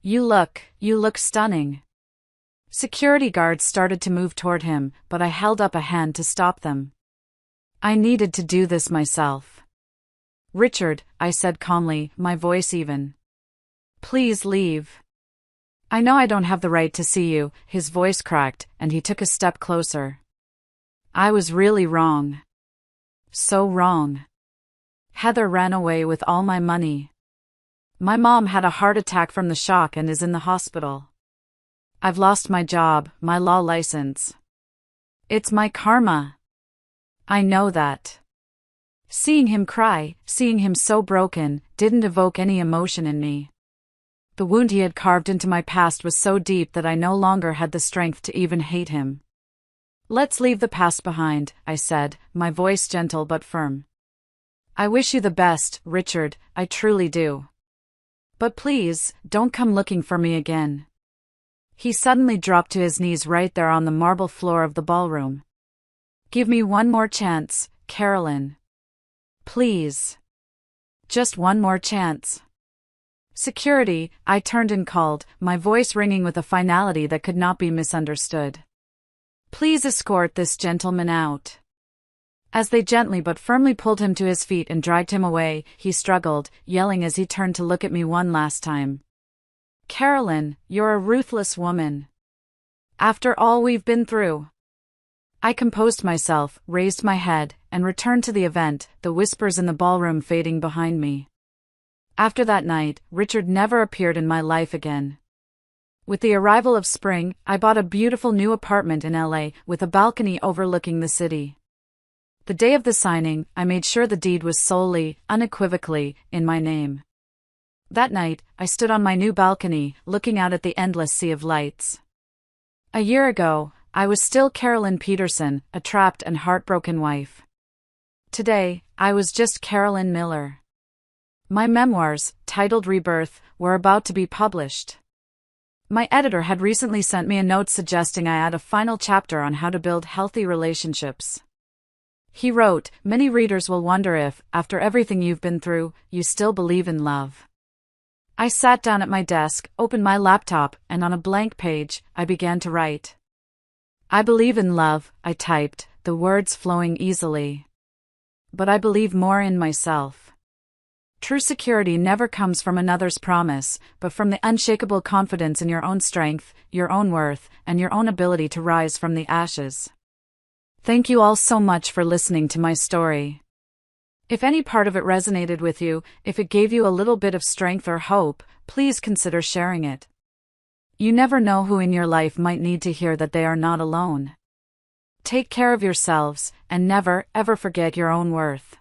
You look stunning." Security guards started to move toward him, but I held up a hand to stop them. I needed to do this myself. "Richard," I said calmly, my voice even. "Please leave. I know I don't have the right to see you." His voice cracked, and he took a step closer. I was really wrong. So wrong. Heather ran away with all my money. My mom had a heart attack from the shock and is in the hospital. I've lost my job, my law license. It's my karma. I know that. Seeing him cry, seeing him so broken, didn't evoke any emotion in me. The wound he had carved into my past was so deep that I no longer had the strength to even hate him. "Let's leave the past behind," I said, my voice gentle but firm. "I wish you the best, Richard, I truly do. But please, don't come looking for me again." He suddenly dropped to his knees right there on the marble floor of the ballroom. "Give me one more chance, Carolyn. Please. Just one more chance." Security, I turned and called, my voice ringing with a finality that could not be misunderstood. Please escort this gentleman out. As they gently but firmly pulled him to his feet and dragged him away, he struggled, yelling as he turned to look at me one last time. Carolyn, you're a ruthless woman. After all we've been through. I composed myself, raised my head, and returned to the event, the whispers in the ballroom fading behind me. After that night, Richard never appeared in my life again. With the arrival of spring, I bought a beautiful new apartment in LA with a balcony overlooking the city. The day of the signing, I made sure the deed was solely, unequivocally, in my name. That night, I stood on my new balcony, looking out at the endless sea of lights. A year ago, I was still Carolyn Peterson, a trapped and heartbroken wife. Today, I was just Carolyn Miller. My memoirs, titled Rebirth, were about to be published. My editor had recently sent me a note suggesting I add a final chapter on how to build healthy relationships. He wrote, "Many readers will wonder if, after everything you've been through, you still believe in love." I sat down at my desk, opened my laptop, and on a blank page, I began to write. I believe in love, I typed, the words flowing easily. But I believe more in myself. True security never comes from another's promise, but from the unshakable confidence in your own strength, your own worth, and your own ability to rise from the ashes. Thank you all so much for listening to my story. If any part of it resonated with you, if it gave you a little bit of strength or hope, please consider sharing it. You never know who in your life might need to hear that they are not alone. Take care of yourselves, and never, ever forget your own worth.